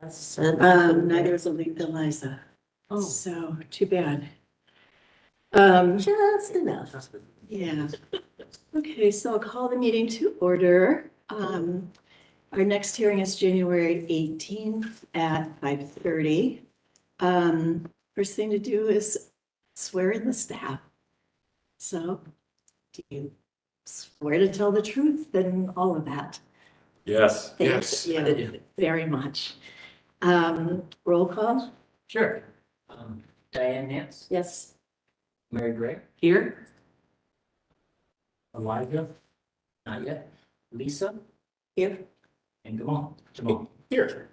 Neither is Eliza. Oh. So too bad. Just enough. Yeah. Okay, so I'll call the meeting to order. Our next hearing is January 18th at 5:30. First thing to do is swear in the staff. So do you swear to tell the truth and all of that? Yes. Thank you very much. Roll call? Sure. Diane Nance, Yes. Mary Gray, Here? Elijah? not yet. Lisa Here. and Jamal. Here.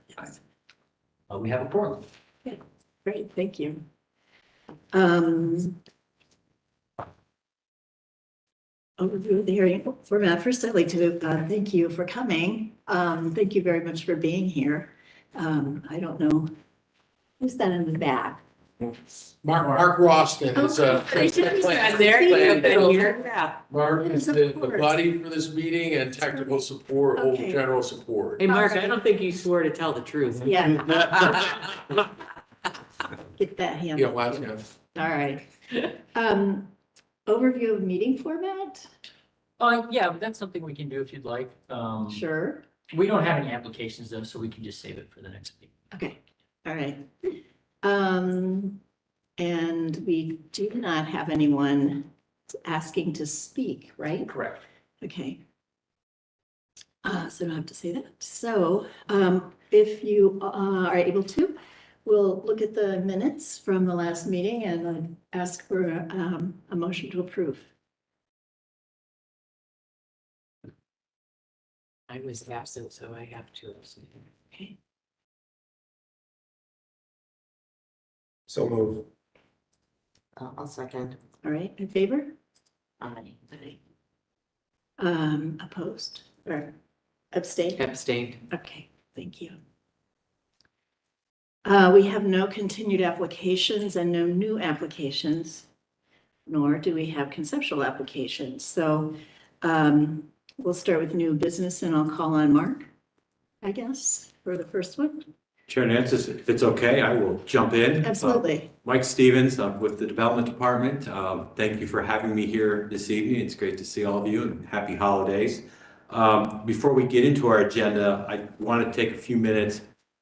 We have a quorum. Great, thank you. Overview of the hearing format. First, I'd like to thank you for coming. Thank you very much for being here. I don't know, who's that in the back? Mark Roston is, Mark is the buddy for this meeting and technical support, whole Okay. general support. Hey, Mark, I don't think you swore to tell the truth. Yeah. Get that Yeah, handle. last time. All right. Overview of meeting format? Yeah, but that's something we can do if you'd like. Sure. We don't have any applications though, so we can just save it for the next meeting. Okay, all right. And we do not have anyone asking to speak, right? Correct. Okay. So I don't have to say that. So, if you are able to, we'll look at the minutes from the last meeting and ask for a motion to approve. I was absent, so I have to. Okay. So move. I'll second. All right, in favor? Aye. Opposed or abstained? Abstained. Okay, thank you. We have no continued applications and no new applications, nor do we have conceptual applications. So we'll start with new business and I'll call on Mark, I guess, for the first one. Chair Nance, if it's okay, I will jump in. Absolutely. Mike Stevens, I'm with the Development Department. Thank you for having me here this evening. It's great to see all of you and happy holidays. Before we get into our agenda, I want to take a few minutes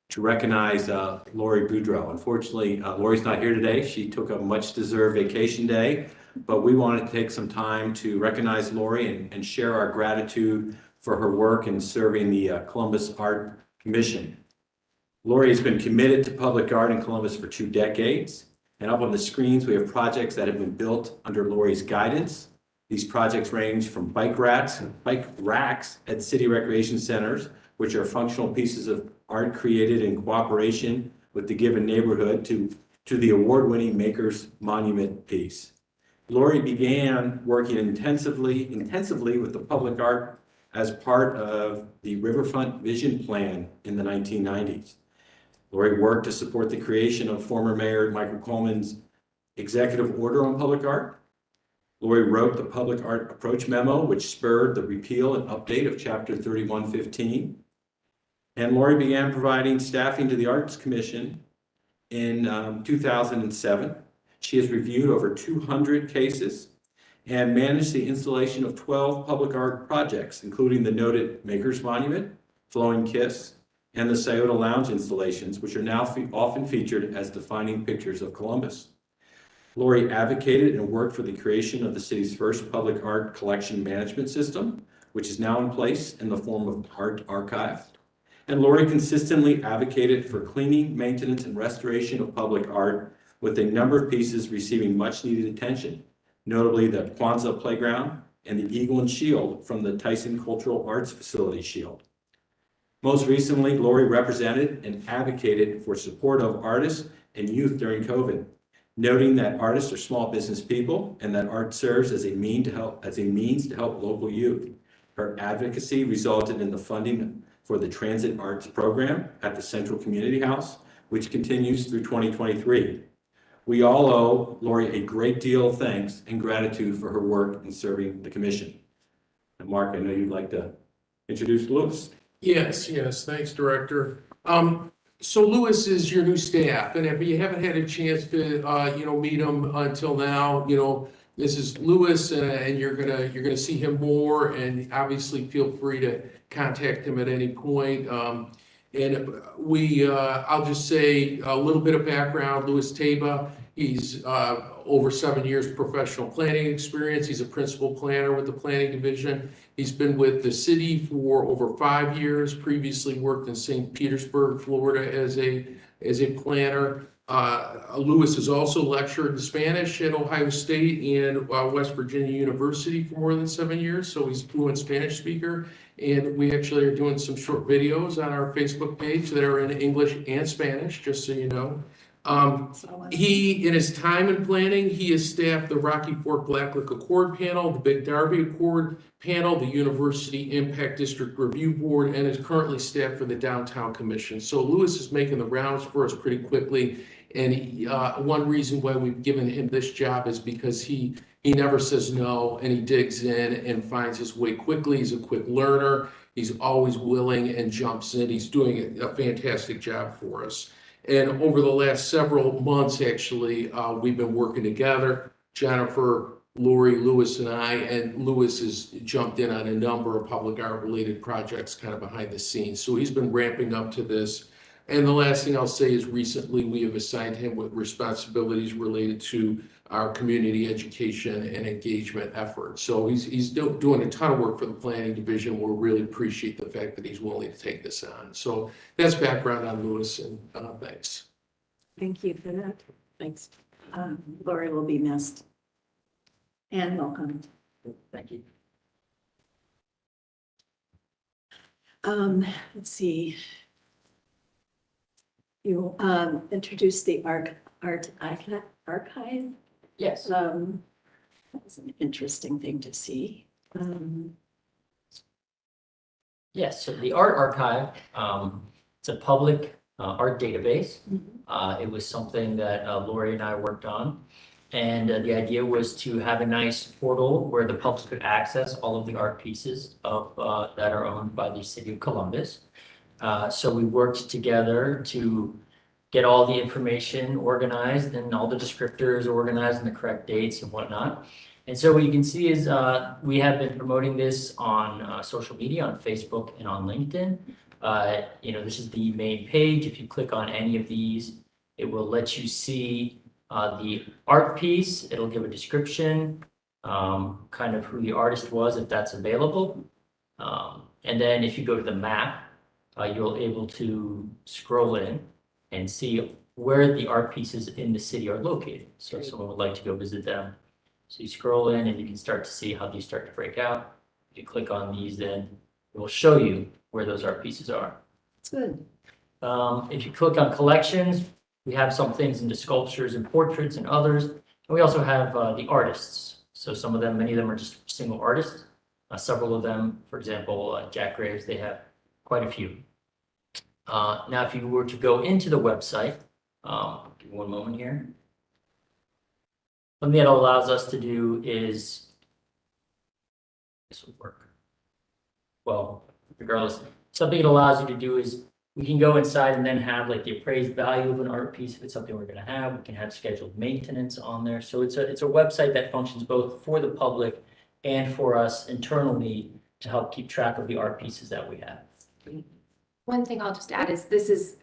to recognize Lori Boudreau. Unfortunately, Lori's not here today. She took a much-deserved vacation day, but we wanted to take some time to recognize Lori and share our gratitude for her work in serving the Columbus Art Commission. Lori has been committed to public art in Columbus for 2 decades. And up on the screens, we have projects that have been built under Lori's guidance. These projects range from bike racks at city recreation centers, which are functional pieces of art created in cooperation with the given neighborhood, to the award-winning Maker's Monument piece. Lori began working intensively with the public art as part of the Riverfront Vision Plan in the 1990s. Lori worked to support the creation of former Mayor Michael Coleman's executive order on public art. Lori wrote the Public Art Approach Memo, which spurred the repeal and update of Chapter 3115. And Lori began providing staffing to the Arts Commission in 2007. She has reviewed over 200 cases and managed the installation of 12 public art projects, including the noted Maker's Monument, Flowing Kiss, and the Scioto Lounge installations, which are now often featured as defining pictures of Columbus. Lori advocated and worked for the creation of the city's first public art collection management system, which is now in place in the form of Art Archive. And Lori consistently advocated for cleaning, maintenance, and restoration of public art, with a number of pieces receiving much needed attention, notably the Kwanzaa Playground and the Eagle and Shield from the Tyson Cultural Arts Facility Shield. Most recently, Lori represented and advocated for support of artists and youth during COVID, noting that artists are small business people and that art serves as a means to help local youth. Her advocacy resulted in the funding for the Transit Arts Program at the Central Community House, which continues through 2023. We all owe Lori a great deal of thanks and gratitude for her work in serving the commission. And Mark, I know you'd like to introduce Louis. Yes, thanks, Director. So Lewis is your new staff, and if you haven't had a chance to, meet him until now, this is Lewis, and you're gonna see him more, and obviously feel free to contact him at any point. I'll just say a little bit of background, Louis Taba, he's over 7 years professional planning experience. He's a principal planner with the planning division. He's been with the city for over 5 years, previously worked in St. Petersburg, Florida as a planner. Lewis has also lectured in Spanish at Ohio State and West Virginia University for more than 7 years, so he's a fluent Spanish speaker. And we actually are doing some short videos on our Facebook page that are in English and Spanish, just so you know. In his time in planning, he has staffed the Rocky Fork Blacklick Accord Panel, the Big Darby Accord Panel, the University Impact District Review Board, and is currently staffed for the Downtown Commission. So Lewis is making the rounds for us pretty quickly. And one reason why we've given him this job is because he never says no, and he digs in and finds his way quickly. He's a quick learner. He's always willing and jumps in. He's doing a fantastic job for us. And over the last several months, actually, we've been working together, Jennifer, Lori, Lewis, and I, and Lewis has jumped in on a number of public art related projects kind of behind the scenes. So he's been ramping up to this. And the last thing I'll say is recently we have assigned him with responsibilities related to our community education and engagement efforts. So he's doing a ton of work for the planning division. We really appreciate the fact that he's willing to take this on. So that's background on Lewis, and thanks. Thank you for that. Thanks. Lori will be missed. And welcome. Thank you. Let's see. You introduced the art archive. Yes. That was an interesting thing to see. Yes, so the Art Archive, it's a public art database. It was something that Lori and I worked on. And the idea was to have a nice portal where the public could access all of the art pieces that are owned by the city of Columbus. So we worked together to get all the information organized and all the descriptors organized and the correct dates and whatnot. And so what you can see is we have been promoting this on social media, on Facebook and on LinkedIn. This is the main page. If you click on any of these, it will let you see the art piece. It'll give a description, kind of who the artist was, if that's available. And then if you go to the map, you'll able to scroll in and see where the art pieces in the city are located. So if someone would like to go visit them. So you scroll in and you can start to see how these start to break out. If you click on these, then it will show you where those art pieces are. It's good. If you click on collections, we have some things into sculptures and portraits and others. And we also have the artists. So some of them, many of them are just single artists. Several of them, for example, Jack Graves, they have quite a few. Now, if you were to go into the website, give me one moment here. Something that allows us to do is, this will work. Well, regardless, something it allows you to do is we can go inside and then have like the appraised value of an art piece. If it's something we're going to have, we can have scheduled maintenance on there. So it's a website that functions both for the public and for us internally to help keep track of the art pieces that we have. One thing I'll just add is this is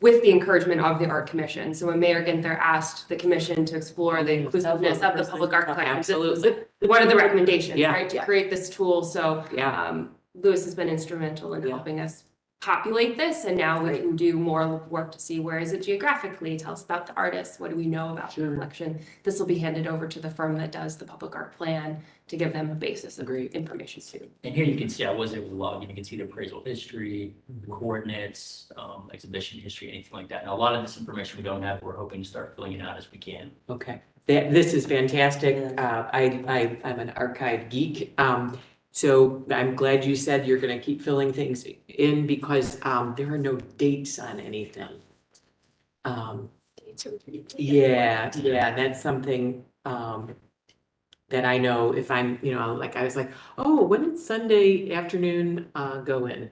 with the encouragement of the Art Commission. So when Mayor Ginther asked the commission to explore the inclusiveness of the public art plan, this was one of the recommendations, Yeah. right, to create this tool. So Yeah. Lewis has been instrumental in helping us populate this, and now we can do more work to see where is it geographically, tell us about the artists, what do we know about the collection. This will be handed over to the firm that does the public art plan to give them a basis of information too. And here you can see I was able to log in. You can see the appraisal history, coordinates, exhibition history, anything like that. Now, a lot of this information we don't have. We're hoping to start filling it out as we can. Okay, this is fantastic. I'm an archive geek. So I'm glad you said you're gonna keep filling things in because there are no dates on anything. Yeah, that's something that I know if I'm, like I was like, oh, when did Sunday afternoon go in?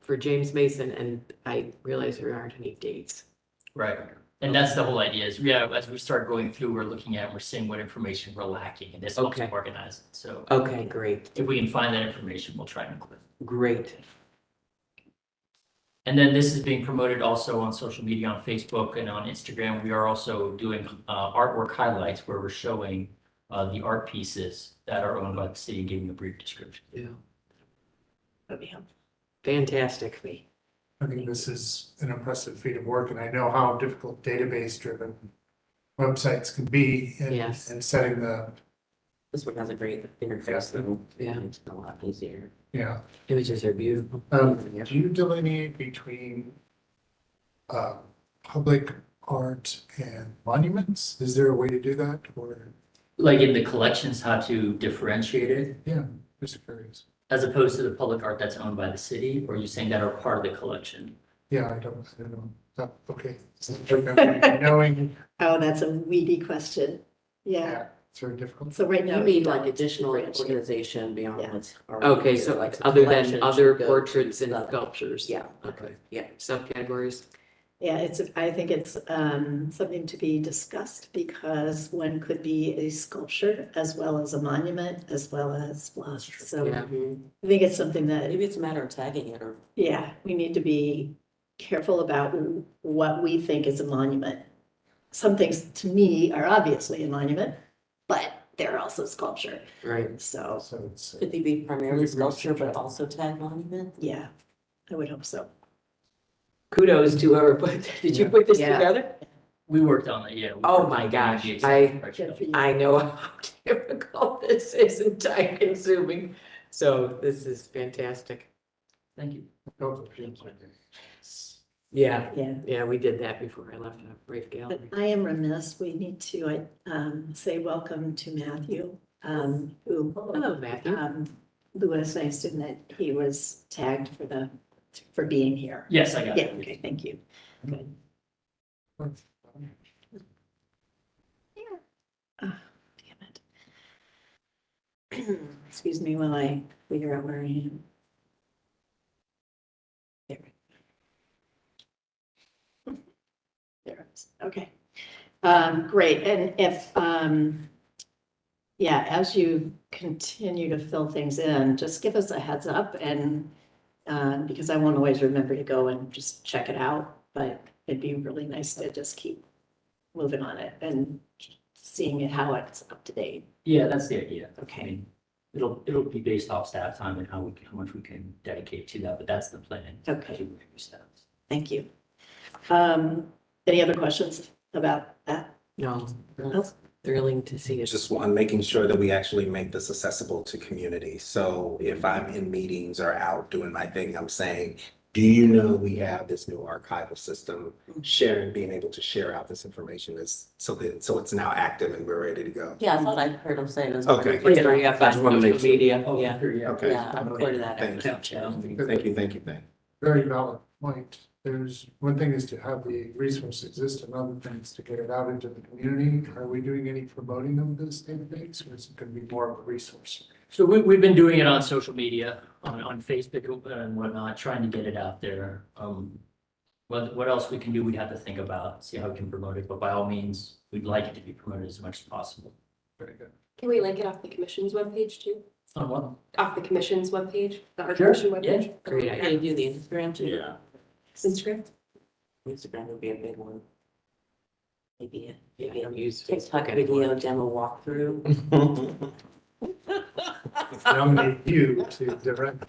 for James Mason, and I realize there aren't any dates. Right. And that's the whole idea is, yeah, as we start going through, we're looking at, we're seeing what information we're lacking and this helps Okay. organize it. So Okay, great, if we can find that information, we'll try and include it. great. And then this is being promoted also on social media, on Facebook and on Instagram. We are also doing artwork highlights where we're showing the art pieces that are owned by the city, giving a brief description. Yeah, That'd be helpful. fantastic. I think this is an impressive feat of work, and I know how difficult database-driven websites can be in, Yes. in setting the, This one has a great interface though. Yeah. It's a lot easier. yeah. Images are beautiful. Do you delineate between public art and monuments? Is there a way to do that, or, Like in the collections, how to differentiate it yeah, just curious. as opposed to the public art that's owned by the city, or are you saying that are part of the collection? Yeah, I don't know. Okay. Knowing, Oh, that's a weedy question. Yeah, yeah, it's very difficult. so right now. You we mean don't like additional differentiate. organization beyond Yeah. what's already. Okay, here, so like the other collection than other should go to portraits and the- sculptures? Yeah, Okay, yeah. subcategories? Yeah, I think it's something to be discussed because one could be a sculpture as well as a monument as well as blah. So Yeah. Mhm. I think it's something that, Maybe it's a matter of tagging it or. yeah, we need to be careful about what we think is a monument. Some things to me are obviously a monument, but they're also sculpture. Right. So, So it's, Could they be primarily sculpture but also tag monument? yeah, I would hope so. Kudos to whoever put, did you put this Yeah. together? We worked on it, yeah. we Oh worked my on gosh, the exact correction. Good for you. I know how difficult this is and time consuming, so this is fantastic. Thank you. Yeah, Yeah. yeah, we did that before I left the Brave Gallery. But I am remiss, we need to say welcome to Matthew, who. Hello, Matthew. Louis, I assume that he was tagged for being here. Yes, I got Yeah, it. okay, thank you. Good. Ah, damn it. Excuse me while I figure out where I am. There. There it is, okay. Great, and if, yeah, as you continue to fill things in, just give us a heads up and, because I won't always remember to go and just check it out, but it'd be really nice to just keep moving on it and seeing it, how it's up to date. Yeah, that's the idea. I Okay, mean, it'll be based off staff time and how much we can dedicate to that, but that's the plan. Okay. as we review staff. thank you. Any other questions about that? No, No? thrilling to see it. Just one, making sure that we actually make this accessible to community. So if I'm in meetings or out doing my thing, I'm saying, do you know we have this new archival system? Being able to share out this information is so it's now active and we're ready to go. Yeah, I thought I heard him say it as. Okay. It's already up on Just wanna make social sure. media, Oh, yeah. sure, yeah. Okay. Yeah, I'm part of that. Thank you. Thank you, thank you. very valid point. There's, one thing is to have the resource exist, another thing is to get it out into the community. Are we doing any promoting of this database, or is it going to be more of a resource? So we've been doing it on social media, on Facebook and whatnot, trying to get it out there. What else we can do, we'd have to think about, see how we can promote it, but by all means, we'd like it to be promoted as much as possible. Very good. Can we link it off the commission's webpage too? On what? Off the commission's webpage, the art Sure, commission webpage? Great Can idea. you do the Instagram too? Yeah. Instagram? Instagram would be a big one. Maybe Yeah, a use TikTok Facebook video demo walkthrough. Nominate you to direct.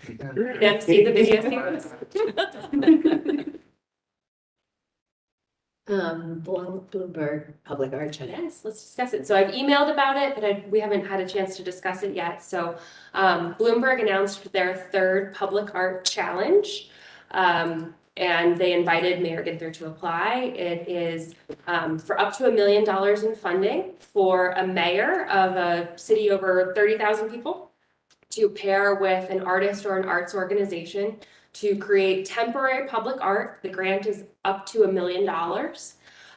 Yeah, see the video series? Bloomberg Public Art Center. Yes, let's discuss it. So I've emailed about it, but we haven't had a chance to discuss it yet. So Bloomberg announced their third public art challenge. And they invited Mayor Ginther to apply. It is for up to $1 million in funding for a mayor of a city over 30,000 people to pair with an artist or an arts organization to create temporary public art. The grant is up to $1 million.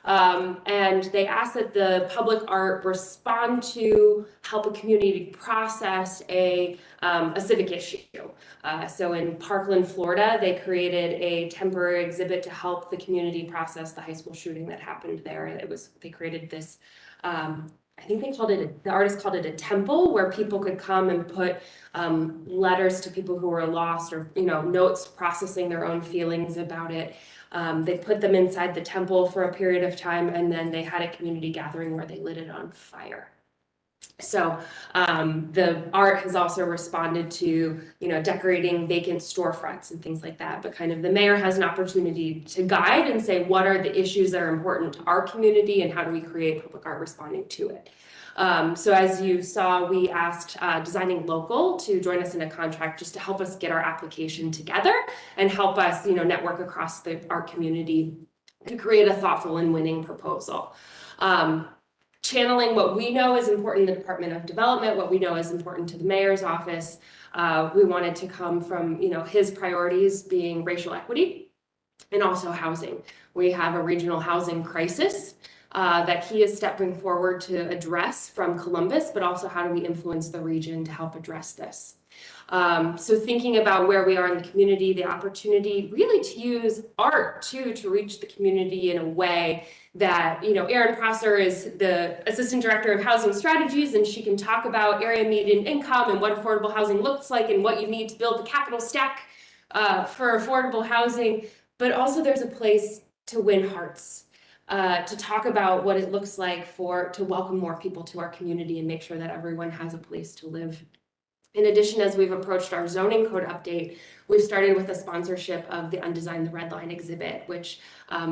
And they asked that the public art respond to help a community process a civic issue. So in Parkland, Florida, they created a temporary exhibit to help the community process the high school shooting that happened there. They created this, I think the artist called it a temple, where people could come and put letters to people who were lost, or, you know, notes processing their own feelings about it. They put them inside the temple for a period of time, and then they had a community gathering where they lit it on fire. So the art has also responded to, you know, decorating vacant storefronts and things like that. But kind of the mayor has an opportunity to guide and say, what are the issues that are important to our community, and how do we create public art responding to it? So as you saw, we asked Designing Local to join us in a contract just to help us get our application together and help us, you know, network across the art community to create a thoughtful and winning proposal. Channeling what we know is important in the Department of Development, what we know is important to the mayor's office. We wanted to come from, you know, his priorities being racial equity and also housing. We have a regional housing crisis that he is stepping forward to address from Columbus, but also how do we influence the region to help address this? So thinking about where we are in the community, the opportunity really to use art too to reach the community in a way that, you know, Erin Prosser is the Assistant Director of Housing Strategies, and she can talk about area median income and what affordable housing looks like and what you need to build the capital stack for affordable housing. But also there's a place to win hearts, to talk about what it looks like to welcome more people to our community and make sure that everyone has a place to live. In addition, as we've approached our zoning code update, we've started with a sponsorship of the Undesign the Red Line exhibit, which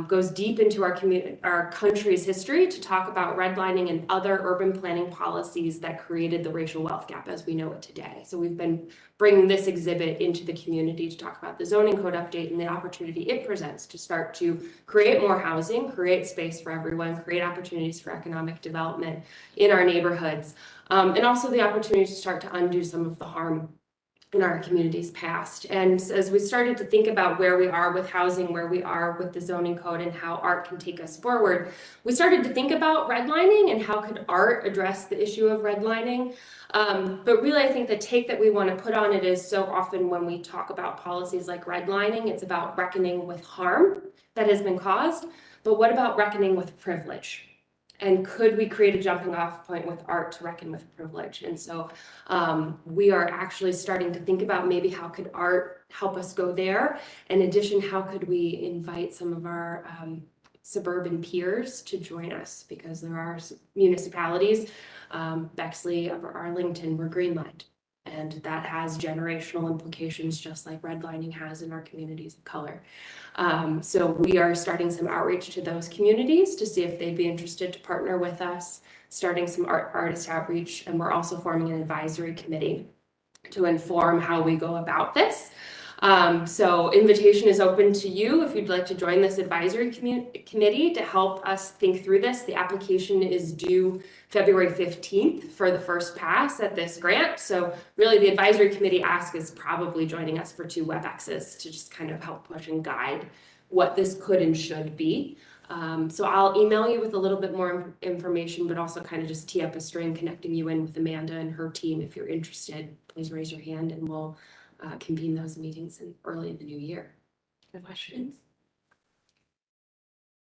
goes deep into our country's history to talk about redlining and other urban planning policies that created the racial wealth gap as we know it today. So we've been bringing this exhibit into the community to talk about the zoning code update and the opportunity it presents to start to create more housing, create space for everyone, create opportunities for economic development in our neighborhoods. And also the opportunity to start to undo some of the harm in our communities past. And as we started to think about where we are with housing, where we are with the zoning code, and how art can take us forward, we started to think about redlining and how could art address the issue of redlining. But really, I think the take that we want to put on it is so often when we talk about policies like redlining, it's about reckoning with harm that has been caused. But what about reckoning with privilege? And could we create a jumping off point with art to reckon with privilege? And so we are actually starting to think about maybe how could art help us go there? In addition, how could we invite some of our suburban peers to join us? Because there are municipalities, Bexley, Upper Arlington, were greenlined. And that has generational implications, just like redlining has in our communities of color. So we are starting some outreach to those communities to see if they'd be interested to partner with us, starting some artist outreach, and we're also forming an advisory committee to inform how we go about this. So invitation is open to you if you'd like to join this advisory committee to help us think through this. The application is due February 15th for the first pass at this grant. So really the advisory committee ask is probably joining us for 2 WebExes to just kind of help push and guide what this could and should be. So I'll email you with a little bit more information, but also kind of just tee up a string connecting you in with Amanda and her team. If you're interested, please raise your hand and we'll convene those meetings early in the new year. Questions?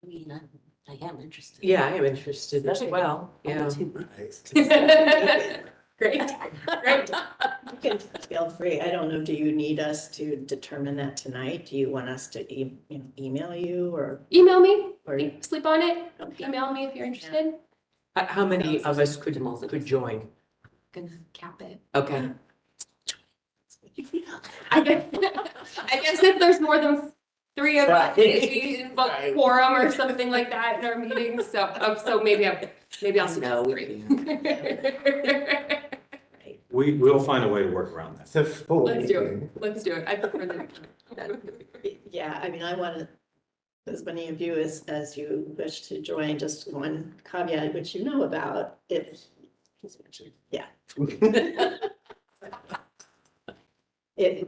I mean, I am interested. Yeah, I am interested as Okay. well. Yeah. Great, great. You can feel free. I don't know, do you need us to determine that tonight? Do you want us to email you or? Email me, Or sleep on it, okay. email me if you're interested. How many of us could join? Gonna cap it. Okay. I guess if there's more than 3 of us, we invoke quorum or something like that in our meetings. So maybe I'll suggest 3. We'll find a way to work around that. Let's do it. Let's do it. I prefer that. Yeah, I mean, I want to, as many of you as you wish to join, just one caveat, which you know about, if, yeah. If,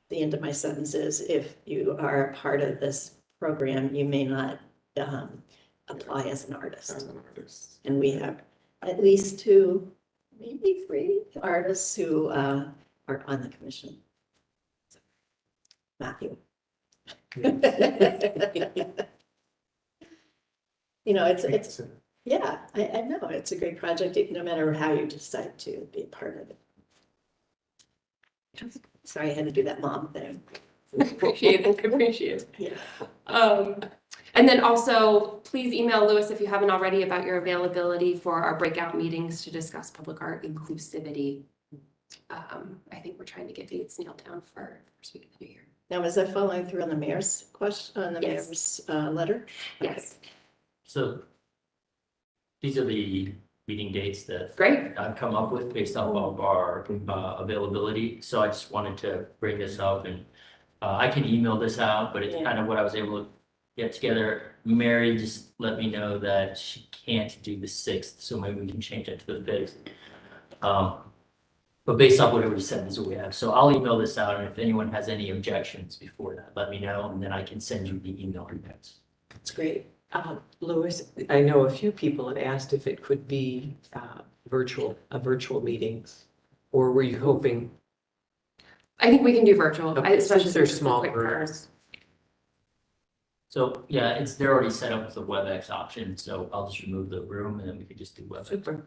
the end of my sentence is, if you are a part of this program, you may not apply as an artist. As an artist. And we have at least 2, maybe 3 artists who are on the commission. Matthew. You know, it's, yeah, I know, it's a great project, no matter how you decide to be a part of it. Sorry, I had to do that mom thing. Appreciate it, appreciate it. Yeah. And then also, please email Lewis if you haven't already about your availability for our breakout meetings to discuss public art inclusivity. I think we're trying to get dates nailed down for first week of the new year. Now, was that following through on the mayor's question, on the Yes. mayor's letter? Yes, So these are the meeting dates that great. I've come up with based off of our availability. So I just wanted to bring this up, and I can email this out, but it's Yeah. kind of what I was able to get together. Mary just let me know that she can't do the 6th, so maybe we can change that to the 5th. But based off what it was said, this is what we have. So I'll email this out, and if anyone has any objections before that, let me know, and then I can send you the email request. That's great. Louis, I know a few people have asked if it could be a virtual meeting, or were you hoping? I think we can do virtual, Okay, especially since they're since it's a small quick groups. turn. So yeah, they're already set up with the WebEx option, so I'll just remove the room and then we can just do WebEx. Super.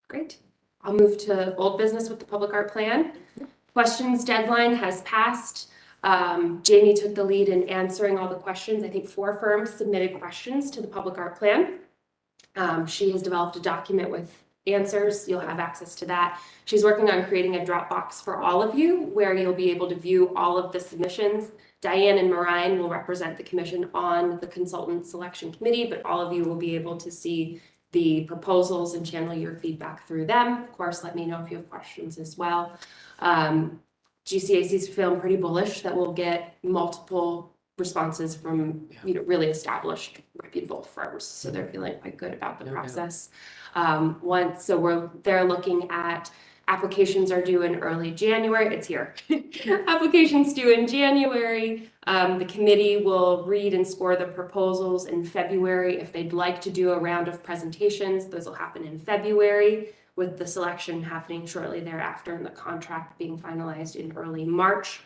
Great. I'll move to old business with the public art plan. Questions deadline has passed. Jamie took the lead in answering all the questions. I think 4 firms submitted questions to the public art plan. She has developed a document with answers. You'll have access to that. She's working on creating a Dropbox for all of you where you'll be able to view all of the submissions. Diane and Marine will represent the commission on the consultant selection committee, but all of you will be able to see the proposals and channel your feedback through them. Of course, let me know if you have questions as well. GCAC's feeling pretty bullish that we'll get multiple responses from really established reputable firms. So they're feeling quite good about the process. They're looking at applications are due in early January. It's here. Applications due in January. The committee will read and score the proposals in February. If they'd like to do a round of presentations, those will happen in February, with the selection happening shortly thereafter and the contract being finalized in early March.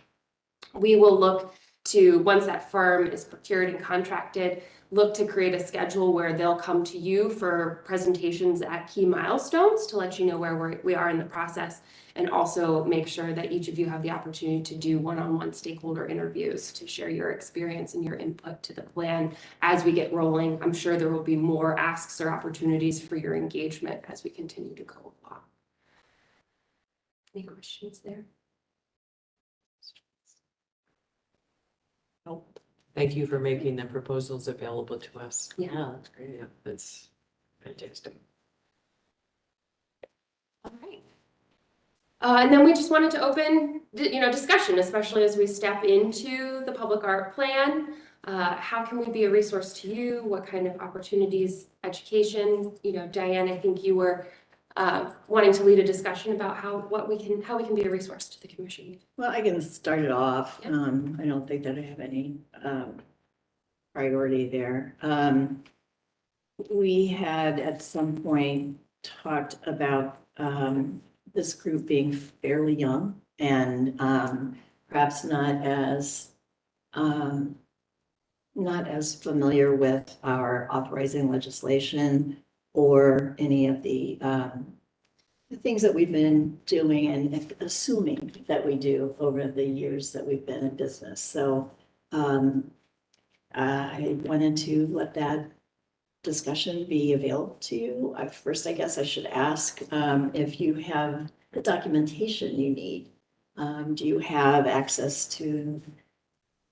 We will look to, once that firm is procured and contracted, look to create a schedule where they'll come to you for presentations at key milestones to let you know where we are in the process, and also make sure that each of you have the opportunity to do one-on-one stakeholder interviews to share your experience and your input to the plan as we get rolling. I'm sure there will be more asks or opportunities for your engagement as we continue to go along. Any questions there? Nope. Thank you for making the proposals available to us. Yeah. That's great. Yeah, that's fantastic. All right. And then we just wanted to open, discussion, especially as we step into the public art plan. How can we be a resource to you? What kind of opportunities, education? Diane, I think you were wanting to lead a discussion about how we can be a resource to the commission. Well, I can start it off. Yep. I don't think that I have any priority there. We had at some point talked about this group being fairly young and perhaps not as familiar with our authorizing legislation or any of the things that we've been doing and assuming that we do over the years that we've been in business. So I wanted to let that discussion be available to you. First, I guess I should ask if you have the documentation you need. Do you have access to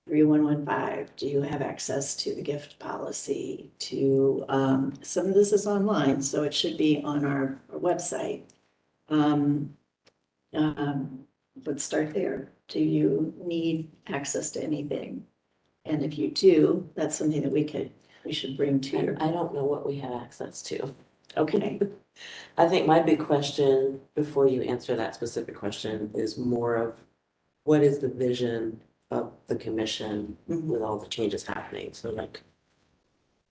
3115? Do you have access to the gift policy? Some of this is online, so it should be on our website. Let's start there. Do you need access to anything? And if you do, that's something that we should bring to you. I don't know what we have access to. Okay. I think my big question, before you answer that specific question, is more of what is the vision of the the commission Mhm. with all the changes happening. So like,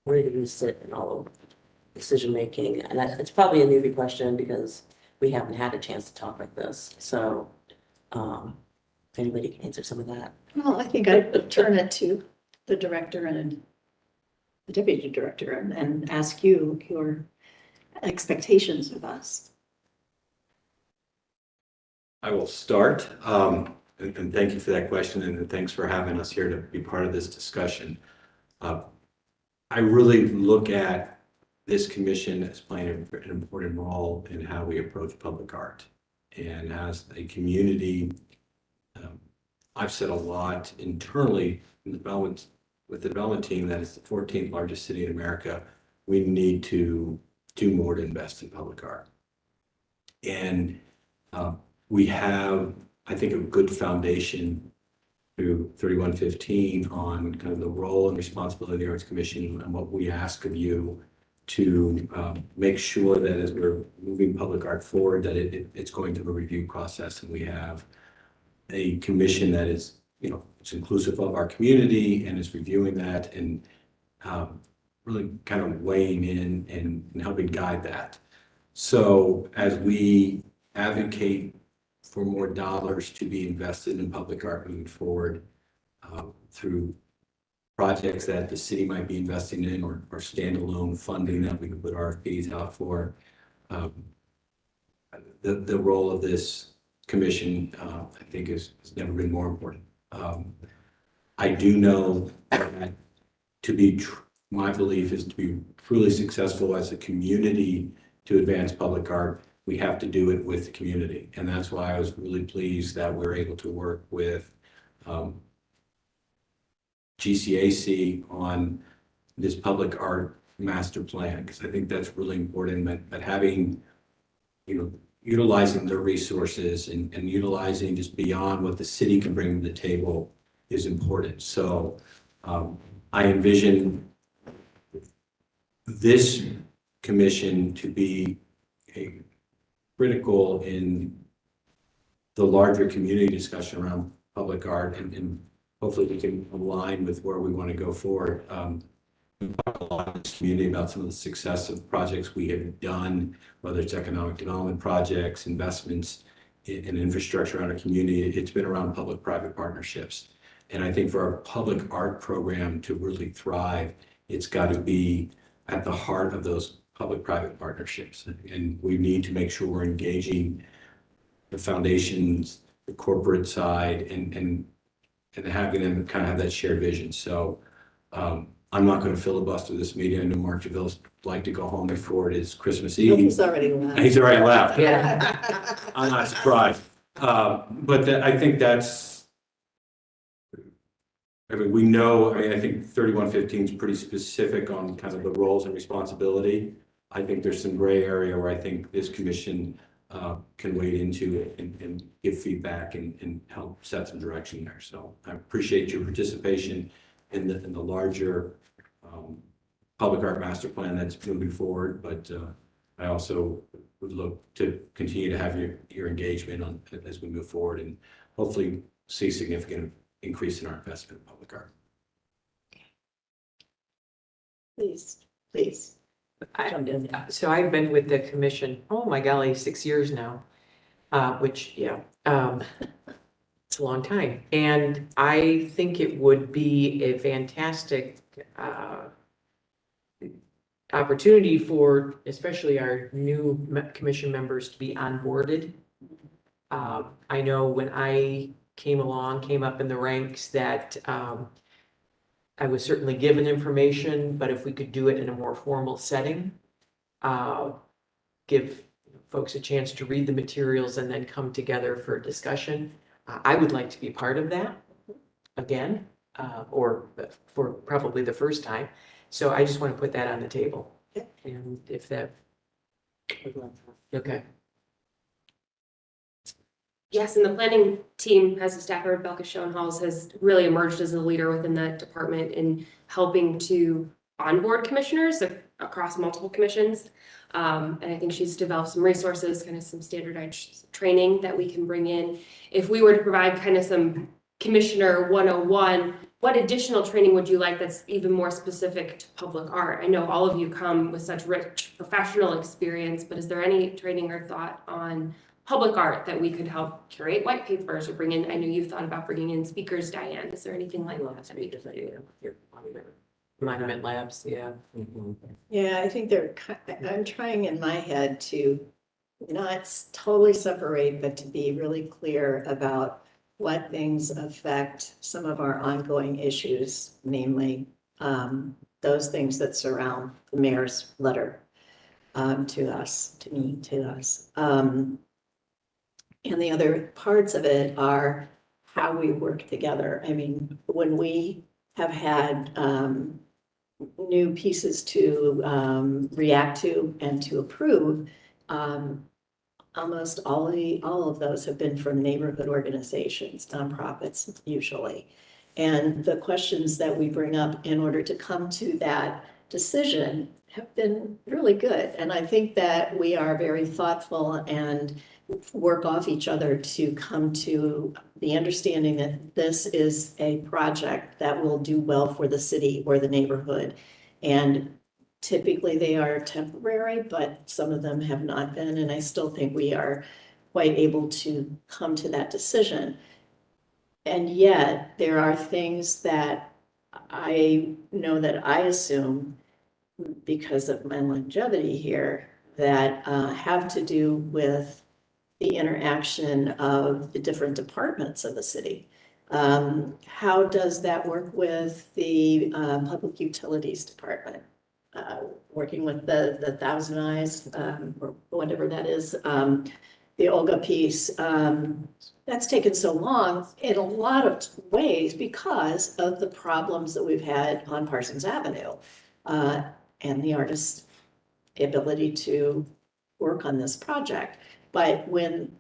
where do we sit in all of decision-making? And it's probably a newbie question because we haven't had a chance to talk like this. So, if anybody can answer some of that. Well, I think I'd turn it to the director and the deputy director and ask you your expectations of us. I will start, and thank you for that question, and thanks for having us here to be part of this discussion. I really look at this commission as playing an important role in how we approach public art. And as a community, I've said a lot internally in the development, with the development team, that it's the 14th largest city in America. We need to do more to invest in public art. And we have, I think, a good foundation through 3115 on kind of the role and responsibility of the Arts Commission and what we ask of you to make sure that as we're moving public art forward, that it's going through a review process, and we have a commission that is, it's inclusive of our community and is reviewing that and really kind of weighing in and helping guide that. So as we advocate for more dollars to be invested in public art moving forward, through projects that the city might be investing in or standalone funding that we can put RFPs out for, the role of this commission, I think has never been more important. I do know that my belief is to be truly successful as a community to advance public art, we have to do it with the community. And that's why I was really pleased that we're able to work with GCAC on this public art master plan, because I think that's really important, that having, utilizing their resources and utilizing just beyond what the city can bring to the table is important. So I envision this commission to be critical in the larger community discussion around public art, and hopefully we can align with where we want to go forward. We talk a lot in this community about some of the success of projects we have done, whether it's economic development projects, investments in infrastructure around a community. It's been around public-private partnerships. And I think for our public art program to really thrive, it's got to be at the heart of those public-private partnerships. And we need to make sure we're engaging the foundations, the corporate side, and having them kind of have that shared vision. So I'm not going to filibuster this meeting. I know Mark Javille's like to go home before it is Christmas Eve. He's already left. He's already left. Yeah. I'm not surprised. But I think that's, we know, I think 3115 is pretty specific on kind of the roles and responsibility. I think there's some gray area where I think this commission can wade into it and give feedback and help set some direction there. So I appreciate your participation in the larger public art master plan that's moving forward, but I also would look to continue to have your engagement as we move forward and hopefully see significant increase in our investment in public art. Please. So I've been with the commission, oh my golly, 6 years now, which, it's a long time. And I think it would be a fantastic opportunity for especially our new commission members to be onboarded. I know when I came up in the ranks, that I was certainly given information, but if we could do it in a more formal setting, give folks a chance to read the materials and then come together for a discussion. I would like to be part of that again, or for probably the first time. So I just want to put that on the table. And if that, okay. Yes, and the planning team, as a staffer, Belka Schoenhals, has really emerged as a leader within that department in helping to onboard commissioners across multiple commissions. And I think she's developed some resources, kind of some standardized training that we can bring in. If we were to provide kind of some Commissioner 101, what additional training would you like that's even more specific to public art? I know all of you come with such rich professional experience, but is there any training or thought on public art that we could help curate white papers or bring in? I know you've thought about bringing in speakers, Diane. Is there anything like that that we could do? Monument Labs, yeah. Yeah, I think I'm trying in my head to not totally separate, but to be really clear about what things affect some of our ongoing issues, namely those things that surround the mayor's letter to us, to me, to us. And the other parts of it are how we work together. I mean, when we have had new pieces to react to and to approve, almost all of those have been from neighborhood organizations, nonprofits usually. And the questions that we bring up in order to come to that decision have been really good. And I think that we are very thoughtful and work off each other to come to the understanding that this is a project that will do well for the city or the neighborhood. And typically they are temporary, but some of them have not been, and I still think we are quite able to come to that decision. And yet, there are things that I know that I assume, because of my longevity here, that have to do with the interaction of the different departments of the city. How does that work with the Public Utilities Department? Working with the Thousand Eyes, or whatever that is, the Olga piece. That's taken so long in a lot of ways because of the problems that we've had on Parsons Avenue, and the artist's ability to work on this project. But when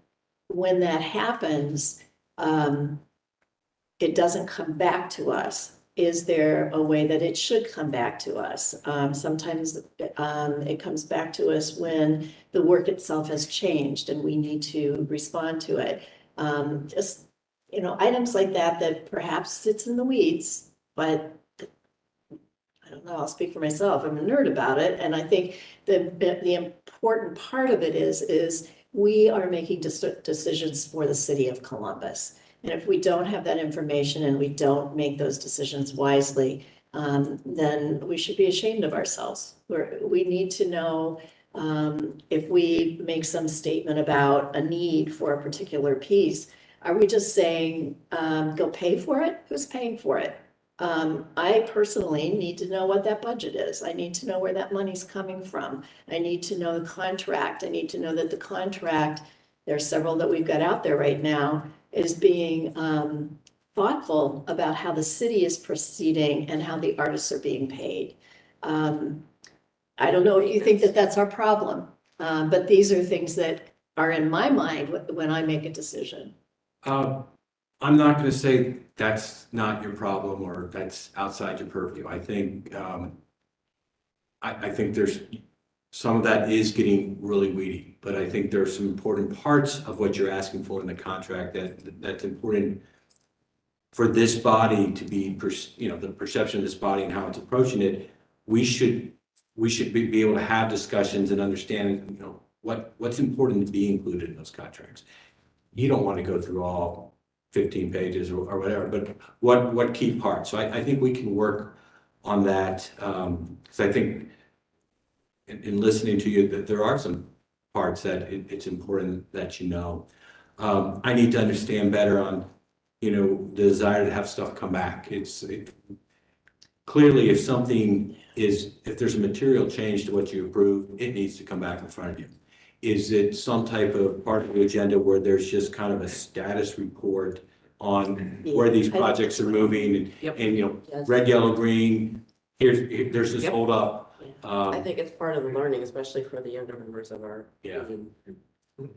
that happens, it doesn't come back to us. Is there a way that it should come back to us? Sometimes it comes back to us when the work itself has changed and we need to respond to it. Just, items like that perhaps sits in the weeds, but I don't know, I'll speak for myself. I'm a nerd about it. And I think the important part of it is we are making decisions for the city of Columbus. And if we don't have that information and we don't make those decisions wisely, then we should be ashamed of ourselves. We need to know if we make some statement about a need for a particular piece, are we just saying, go pay for it? Who's paying for it? I personally need to know what that budget is. I need to know where that money's coming from. I need to know the contract. I need to know that the contract, there are several that we've got out there right now, is being thoughtful about how the city is proceeding and how the artists are being paid. I don't know if you think that that's our problem, but these are things that are in my mind when I make a decision. I'm not going to say that's not your problem or that's outside your purview. I think I think there's some of that is getting really weedy, but I think there are some important parts of what you're asking for in the contract that's important for this body to be, the perception of this body and how it's approaching it. We should be able to have discussions and understand, what's important to be included in those contracts. You don't want to go through all 15 pages or whatever, but what key parts? So I think we can work on that, because I think in listening to you that there are some parts that it's important that I need to understand better on, the desire to have stuff come back. Clearly, if there's a material change to what you approve, it needs to come back in front of you. Is it some type of part of the agenda where there's just kind of a status report on where these projects are moving and Yes. red, yellow, green, there's this Yep. hold up. I think it's part of the learning, especially for the younger members of our Yeah. team.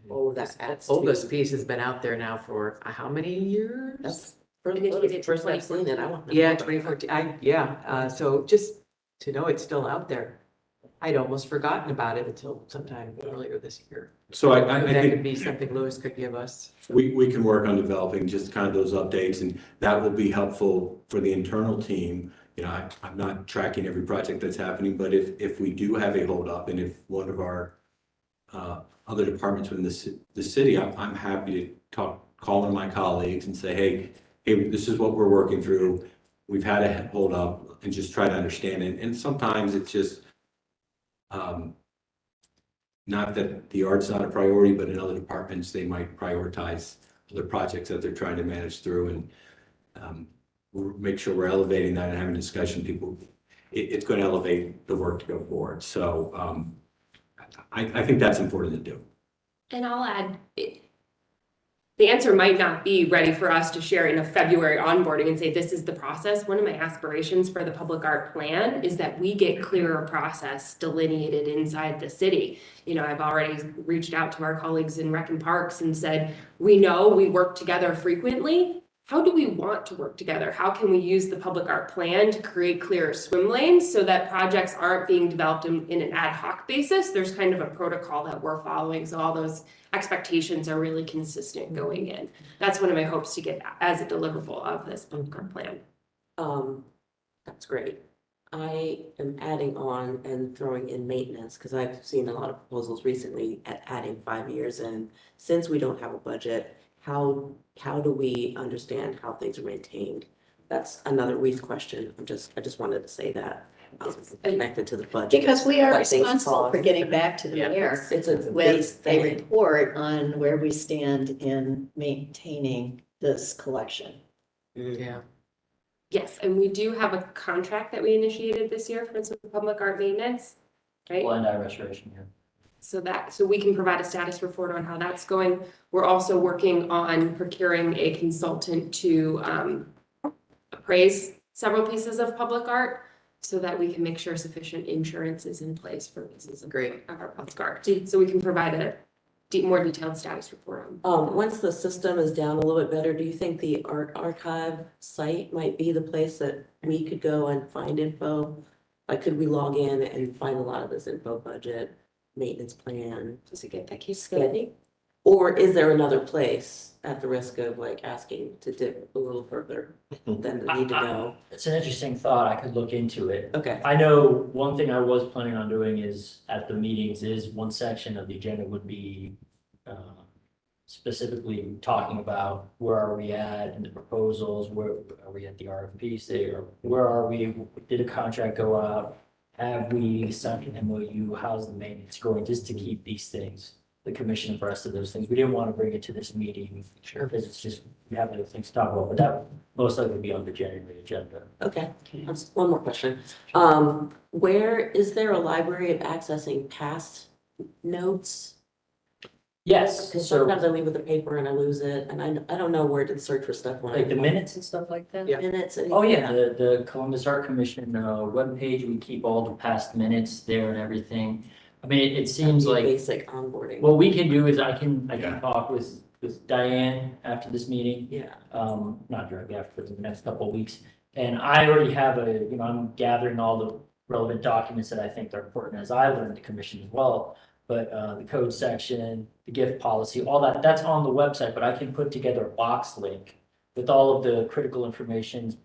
All of that adds to. Oldest piece has been out there now for how many years? That's first, Initiated the in first I've seen it, I want. Yeah, 2014, so just to know it's still out there. I'd almost forgotten about it until sometime earlier this year. So I That think could be something Louis could give us. we can work on developing just kind of those updates, and that will be helpful for the internal team. You know, I'm not tracking every project that's happening, but if we do have a holdup, and if one of our other departments within the city, I'm happy to call one of my colleagues and say, hey, this is what we're working through. We've had a holdup, and just try to understand it. And sometimes it's just, not that the art's not a priority, but in other departments, they might prioritize other projects that they're trying to manage through, and we'll make sure we're elevating that and having discussion. People, it's going to elevate the work to go forward. So I think that's important to do. And I'll add, the answer might not be ready for us to share in a February onboarding and say, this is the process. One of my aspirations for the public art plan is that we get clearer process delineated inside the city. You know, I've already reached out to our colleagues in Rec and Parks and said, we know we work together frequently. How do we want to work together? How can we use the public art plan to create clearer swim lanes so that projects aren't being developed in an ad hoc basis? There's kind of a protocol that we're following, so all those expectations are really consistent going in. That's one of my hopes to get as a deliverable of this public art plan. That's great. I am adding on and throwing in maintenance, because I've seen a lot of proposals recently at adding 5 years in. Since we don't have a budget, how do we understand how things are maintained? That's another Reese question. I just wanted to say that, connected to the budget. Because we are What things responsible for cost. getting back to the Yeah. mayor It's a base with a thing. report on where we stand in maintaining this collection. Yeah. Yes, and we do have a contract that we initiated this year, for instance, with public art maintenance, right? Blind eye restoration here. So we can provide a status report on how that's going. We're also working on procuring a consultant to appraise several pieces of public art so that we can make sure sufficient insurance is in place for pieces of Great. our public art. So we can provide a more detailed status report on. Once the system is down a little bit better, do you think the art archive site might be the place that we could go and find info? Like, could we log in and find a lot of this info, budget, maintenance plan, Just to get that case study? study. Or is there another place, at the risk of like asking to dip a little further than the need to know? It's an interesting thought. I could look into it. Okay, I know one thing I was planning on doing is at the meetings is one section of the agenda would be specifically talking about where are we at in the proposals, where are we at the RFP stage, or where are we, did a contract go out? Have we signed an MOU? How's the maintenance going? Just to keep these things, the commission abreast of those things. We didn't want to bring it to this meeting. Sure. Because it's just, we have other things to talk about, but that most likely be on the January agenda. okay. One more question. Where is there a library of accessing past notes? Yes, Because so sometimes I leave with the paper and I lose it, and I don't know where to search for stuff when I. like the minutes and stuff like that? Yeah. Minutes and. Oh, yeah, the Columbus Art Commission webpage, we keep all the past minutes there and everything. I mean, it seems like, Basic onboarding. what we can do is I can Yeah. talk with Diane after this meeting. Yeah, Not directly after, but in the next couple of weeks. And I already have I'm gathering all the relevant documents that I think are important as I learned the commission as well. But the code section, the gift policy, all that's on the website, but I can put together a box link with all of the critical information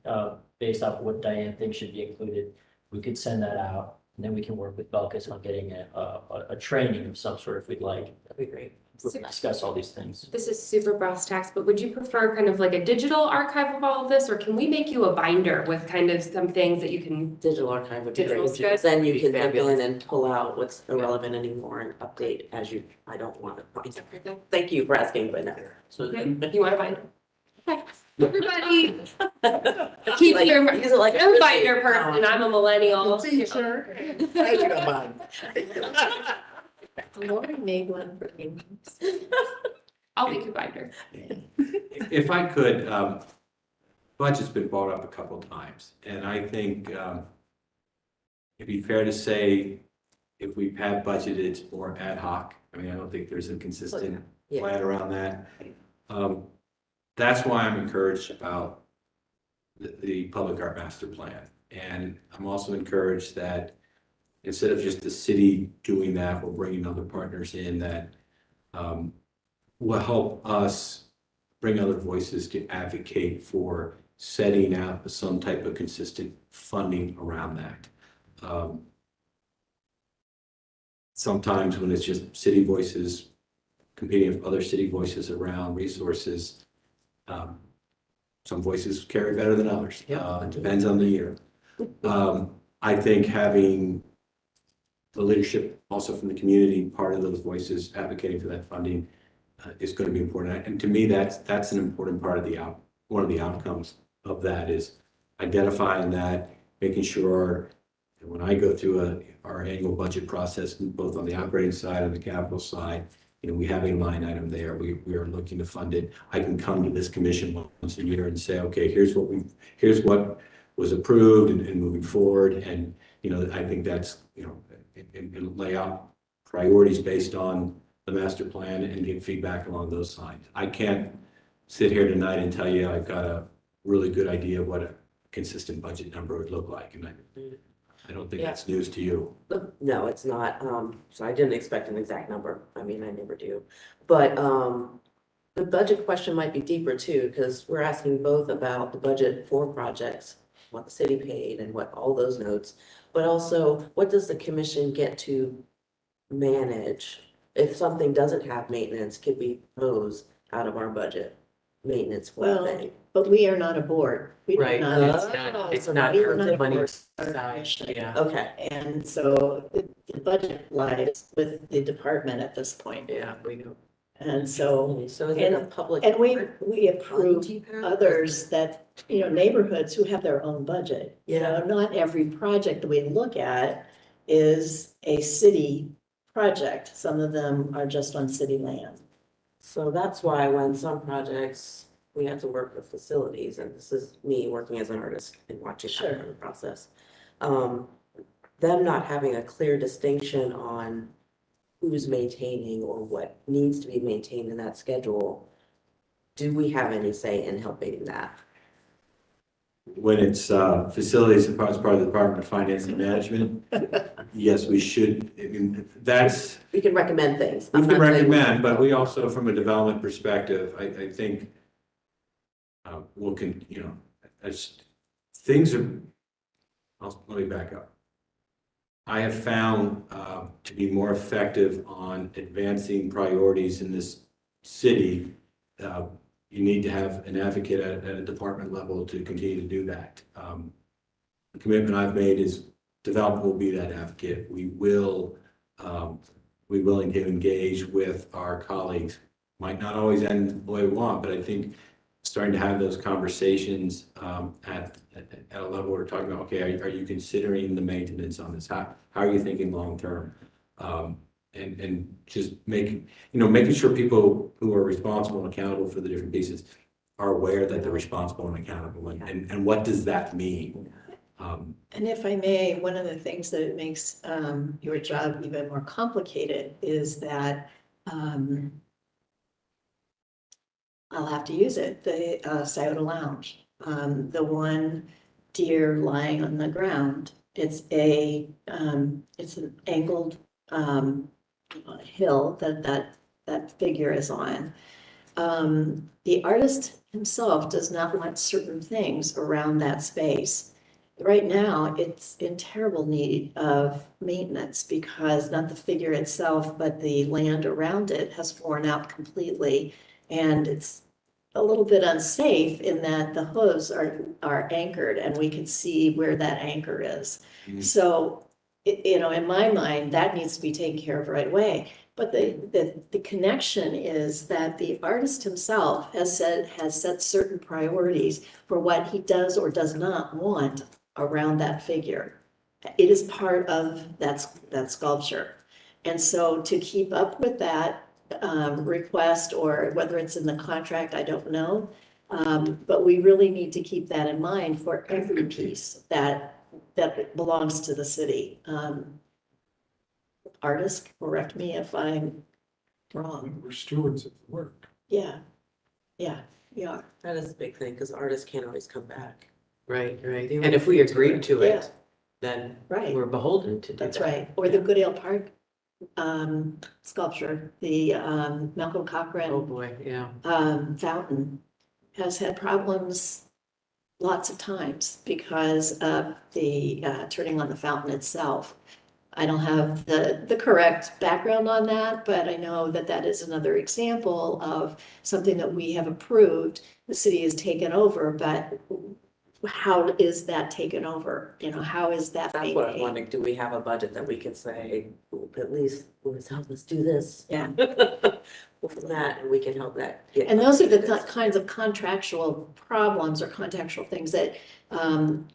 based off of what Diane thinks should be included. We could send that out, and then we can work with Belkis on getting a training of some sort if we'd like. that'd be great. We'll discuss all these things. This is super brass tacks, but would you prefer kind of like a digital archive of all of this, or can we make you a binder with kind of some things that you can? Digital archive would be great. Digital's good. Then you can dip Fabulous. in and pull out what's irrelevant anymore and update as you, I don't want to find. Thank you for asking, but no. So You want a binder? Okay, everybody. Keep Like, your, use it like. I'm a binder person, I'm a millennial. Lori made one for me. I'll make a binder. If I could, budget's been brought up a couple of times, and I think it'd be fair to say if we've had budgeted, it's more ad hoc. I mean, I don't think there's a consistent Yeah. plan around that. That's why I'm encouraged about the public art master plan. And I'm also encouraged that instead of just the city doing that, we're bringing other partners in that will help us bring other voices to advocate for setting out some type of consistent funding around that. Sometimes when it's just city voices competing with other city voices around resources, some voices carry better than others. It depends on the year. I think having the leadership also from the community, part of those voices advocating for that funding is going to be important. And to me, that's an important part of one of the outcomes of that is identifying that, making sure that when I go through our annual budget process, both on the operating side and the capital side, we have a line item there. We are looking to fund it. I can come to this commission once a year and say, okay, here's what was approved and moving forward. And, I think that's, and lay out priorities based on the master plan and get feedback along those lines. I can't sit here tonight and tell you I've got a really good idea of what a consistent budget number would look like. And I don't think that's news to you. No, it's not. So I didn't expect an exact number. I mean, I never do. But the budget question might be deeper too, because we're asking both about the budget for projects, what the city paid and what all those notes, but also what does the commission get to manage? If something doesn't have maintenance, could we propose out of our budget maintenance for Well, thing? but we are not a board. We do Right, not- it's so not we for are not the a money board. side, yeah. Okay, And so the budget lies with the department at this point. Yeah, we know. And so, so is it a public? and we approve others that, neighborhoods who have their own budget. Not every project that we look at is a city project. Some of them are just on city land. So that's why when some projects, we have to work with facilities, and this is me working as an artist and watching that part of the process. Them not having a clear distinction on who's maintaining or what needs to be maintained in that schedule, do we have any say in helping that? When it's facilities as part of the Department of Finance and Management, yes, we should. I mean, We can recommend things. we I'm can not saying we- recommend, but we also, from a development perspective, I think as things are, let me back up. I have found to be more effective on advancing priorities in this city. You need to have an advocate at a department level to continue to do that. The commitment I've made is development will be that advocate. We will be willing to engage with our colleagues. Might not always end the way we want, but I think starting to have those conversations at a level where we're talking about, okay, are you considering the maintenance on this? How are you thinking long-term? And just making sure people who are responsible and accountable for the different pieces are aware that they're responsible and accountable and what does that mean? And if I may, one of the things that makes your job even more complicated is that I'll have to use it, the Scioto Lounge, the one deer lying on the ground. It's an angled hill that figure is on. The artist himself does not want certain things around that space. Right now, it's in terrible need of maintenance because not the figure itself, but the land around it has worn out completely. And it's a little bit unsafe in that the hooves are anchored and we can see where that anchor is. Mhm. So, in my mind, that needs to be taken care of right away. But the connection is that the artist himself has set certain priorities for what he does or does not want around that figure. It is part of that sculpture. And so to keep up with that request, or whether it's in the contract, I don't know. But we really need to keep that in mind for every piece that belongs to the city. Artist, correct me if I'm wrong. We're stewards of the work. Yeah, we are. That is a big thing, because artists can't always come back. Right. They And if we would- agreed to it, then Right. we're beholden to do that. That's right. Or the Goodale Park sculpture, the Malcolm Oh, Cochran boy, yeah. fountain has had problems lots of times because of the turning on the fountain itself. I don't have the correct background on that, but I know that that is another example of something that we have approved. The city has taken over, but how is that taken over? You know, how is that That's what I'm maintained? wondering, do we have a budget that we can say, at least, let's help us do this? Yeah. From that, and we can help that get. And those are the kinds of contractual problems or contractual things that,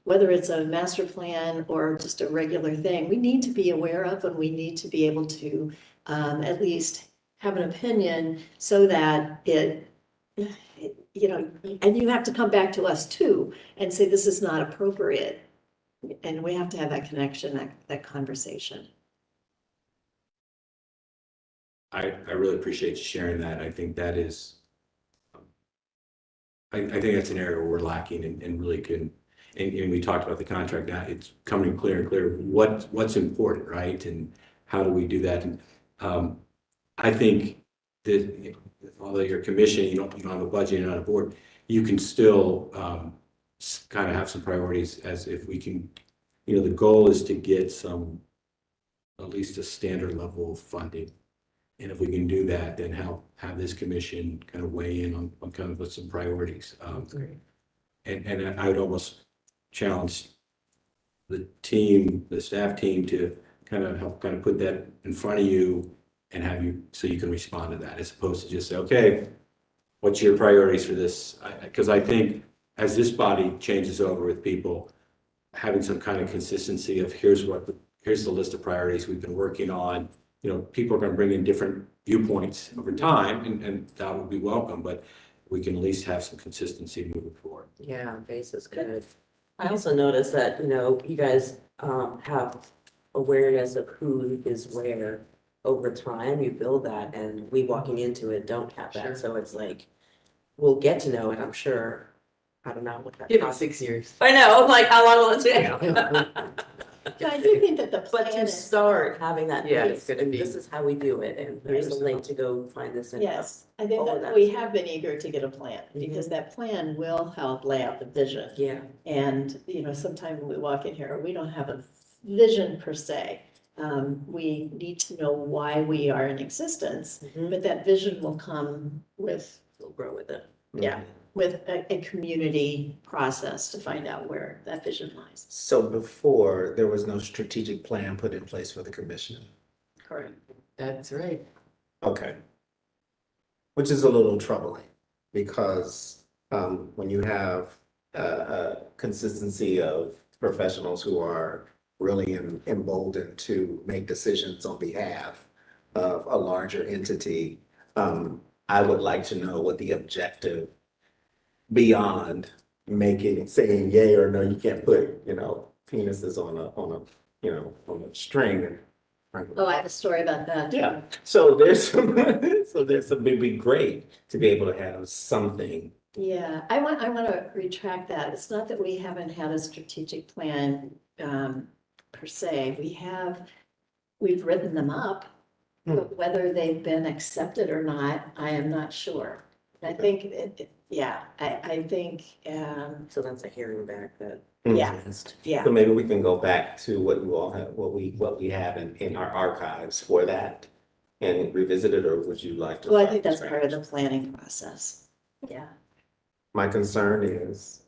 whether it's a master plan or just a regular thing, we need to be aware of, and we need to be able to at least have an opinion so that you know, and you have to come back to us too and say, this is not appropriate. And we have to have that connection, that conversation. I really appreciate you sharing that. I think that is, I think that's an area where we're lacking and really can, and we talked about the contract now, it's coming clear and clear what's important, right? And how do we do that? And I think that although you're a commission, you don't have a budget, you're not a board, you can still kind of have some priorities as if we can, you know, the goal is to get some, at least a standard level of funding. And if we can do that, then have this commission kind of weigh in on kind of some priorities. And I would almost challenge the team, the staff team, to kind of help kind of put that in front of you and have you, so you can respond to that, as opposed to just say, okay, what's your priorities for this? Because I think as this body changes over with people, having some kind of consistency of here's the list of priorities we've been working on. You know, people are going to bring in different viewpoints over time, and that would be welcome, but we can at least have some consistency moving forward. Yeah, base is good. I also noticed that, you know, you guys have awareness of who is where over time. You build that, and we walking into it don't have Sure. that. So it's like, we'll get to know it, I'm sure. I don't know what that Give it process. 6 years. I know, I'm like, how long will it take? Yeah, I do think that the But plan to is, start having that, Yeah, base, it's gonna and be- this is how we do it, and here's the link to go find this. info. yes, I think All of that that we is- have been eager to get a plan, because that plan will help lay out the vision. Yeah, And, you know, sometimes when we walk in here, we don't have a vision per se. We need to know why we are in existence, mhm, but that vision will come with, we'll grow with it. yeah, with a community process to find out where that vision lies. So before, there was no strategic plan put in place for the commission. Correct. That's right. Okay. Which is a little troubling because when you have a consistency of professionals who are really emboldened to make decisions on behalf of a larger entity, I would like to know what the objective beyond saying yay or no, you can't put, you know, penises on a string. Oh, I have a story about that. Yeah, so there's some, it'd be great to be able to have something. Yeah, I want to retract that. It's not that we haven't had a strategic plan per se. We've written them up, but whether they've been accepted or not, I am not sure. I think, I think, So that's a hearing back that. yeah, yeah. So maybe we can go back to what you all have, what we have in our archives for that and revisit it, or would you like to? Well, I start think from that's part of the scratch? planning process. Yeah, My concern is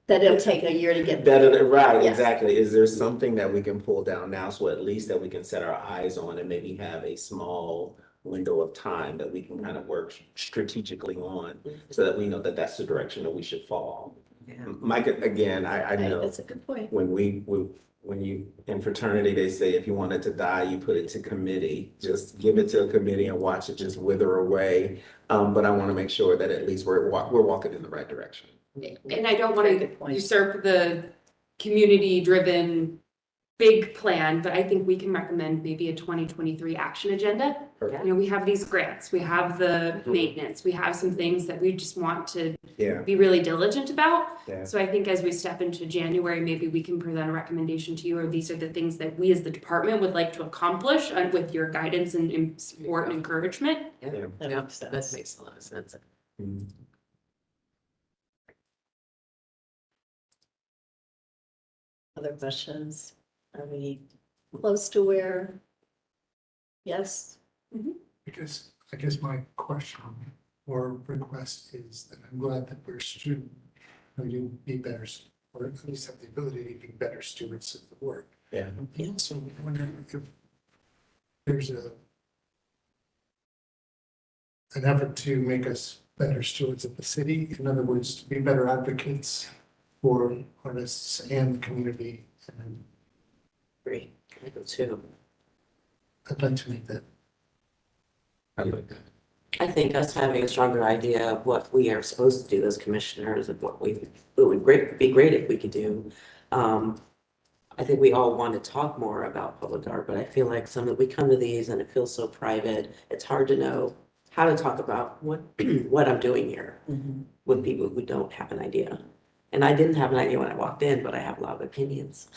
that it'll take a year to get. right, Yes. exactly. Is there something that we can pull down now, so at least that we can set our eyes on and maybe have a small window of time that we can kind of work strategically on, so that we know that that's the direction that we should fall. Yeah. Mike, again, I know. That's a good point. When you, in fraternity, they say if you want it to die, you put it to committee. Just give it to a committee and watch it just wither away. But I want to make sure that at least we're walking in the right direction. And I don't want Very to good point. usurp the community-driven big plan, but I think we can recommend maybe a 2023 action agenda. Perfect. You know, we have these grants, we have the maintenance, we have some things that we just want to Yeah, be really diligent about. yeah. So I think as we step into January, maybe we can present a recommendation to you, or these are the things that we as the department would like to accomplish with your guidance and support and encouragement. Yeah, That yeah, makes that sense. makes a lot of sense. Mm. Other questions? Are we close to where? Yes? I guess my question or request is that I'm glad that we're student, to be better, or at least have the ability to be better stewards of the work. Yeah. I also wonder if there's an effort to make us better stewards of the city, in other words, to be better advocates for artists and the community. And Agree. I do too. I'd like to make that. I like that. I think us having a stronger idea of what we are supposed to do as commissioners and what it would be great if we could do. I think we all want to talk more about public art, but I feel like we come to these and it feels so private. It's hard to know how to talk about what what I'm doing here with people who don't have an idea. And I didn't have an idea when I walked in, but I have a lot of opinions.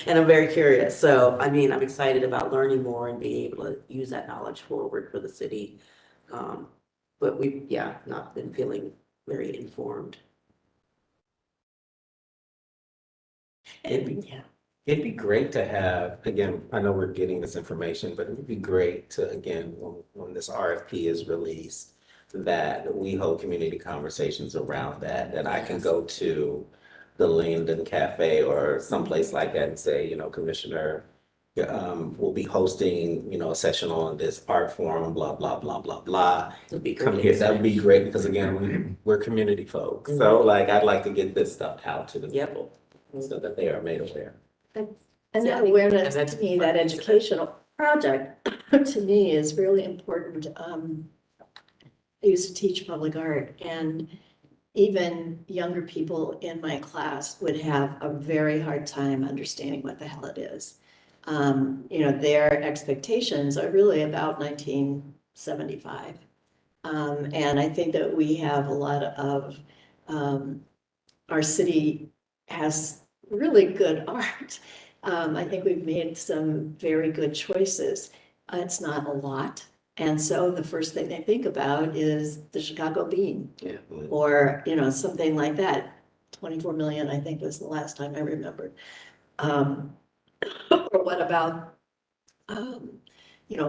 And I'm very curious. So, I mean, I'm excited about learning more and being able to use that knowledge forward for the city. But not been feeling very informed. And yeah, It'd be great to have, again, I know we're getting this information, but it would be great to, again, when this RFP is released, that we hold community conversations around that I can go to the Linden Cafe or someplace like that and say, Commissioner, we'll be hosting, a session on this art forum, blah, blah, blah, blah, blah. it'd be Come great. here, that would be great, because again, we're community folks. So like, I'd like to get this stuff out to the Yep. people so that they are made aware. And Yeah, I that think- awareness, and that's to me, that part of it. educational project, to me, is really important. I used to teach public art, and even younger people in my class would have a very hard time understanding what the hell it is. Their expectations are really about 1975. And I think that we have a lot of, our city has really good art. I think we've made some very good choices. It's not a lot. And so the first thing they think about is the Chicago Bean Yeah. or, something like that. 24 million, I think, was the last time I remembered. Or what about,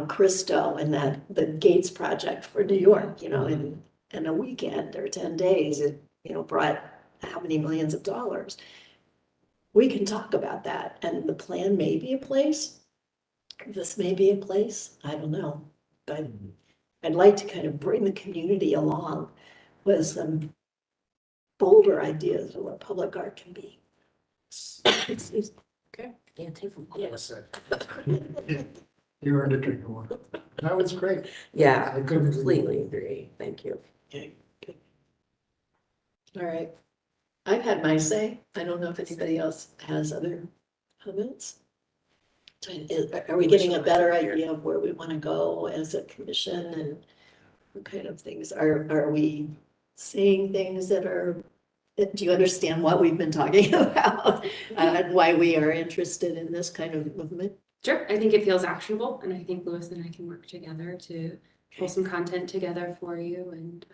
Christo and the Gates project for New York, in a weekend or 10 days, it, brought how many millions of dollars. We can talk about that, and the plan may be a place. This may be a place, I don't know, but I'd like to kind of bring the community along with some bolder ideas of what public art can be. Excuse Okay. Yeah, take them. me. Yes. You earned a drink of water. That was great. Yeah, I couldn't completely agree. Thank you. Okay, good. All right. I've had my say. I don't know if anybody else has other comments. Are we getting a better idea of where we want to go as a commission and what kind of things? Are we saying things do you understand what we've been talking about? And why we are interested in this kind of movement? Sure, I think it feels actionable, and I think Louis and I can work together to pull some content together for you and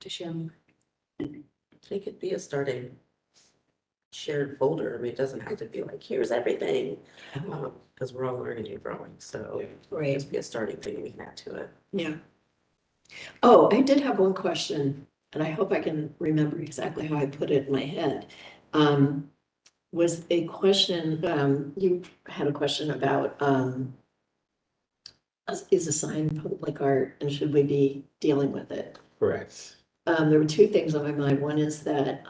to share more. It could be a starting shared folder. I mean, it doesn't have to be like, here's everything, because we're all learning and growing. So Right. just be a starting thing we can add to it. Yeah. Oh, I did have one question, and I hope I can remember exactly how I put it in my head. Was a question, you had a question about, is a sign public art and should we be dealing with it? Correct. There were two things on my mind. One is that,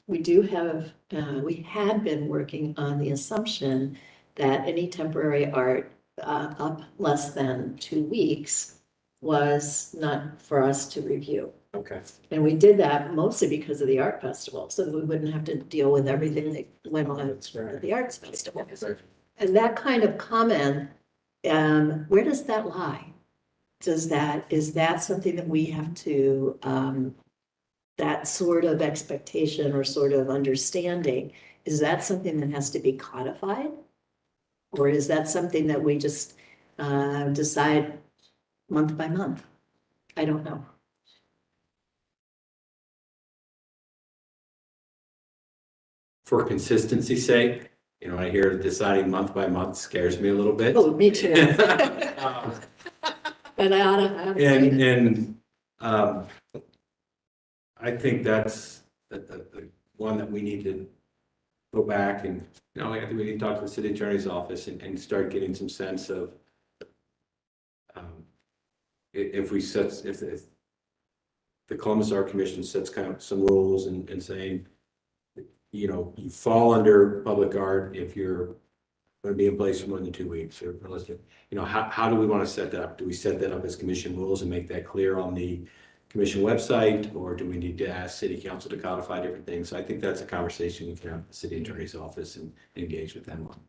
we had been working on the assumption that any temporary art, up less than 2 weeks was not for us to review. Okay. And we did that mostly because of the art festival, so that we wouldn't have to deal with everything that went on at the arts festival. And that kind of comment, where does that lie? Is that something that we have to, that sort of expectation or sort of understanding, is that something that has to be codified? Or is that something that we just decide month by month? I don't know. For consistency's sake, when I hear deciding month by month scares me a little bit. Oh, me too. Um, And I ought to. And I think that's the one that we need to go back and, I think we need to talk to the city attorney's office and start getting some sense of if the Columbus Art Commission sets kind of some rules and saying, you fall under public art if you're going to be in place for more than 2 weeks, or how do we want to set that up? Do we set that up as commission rules and make that clear on the commission website, or do we need to ask city council to codify different things? So I think that's a conversation we can have with the city attorney's office and engage with them on.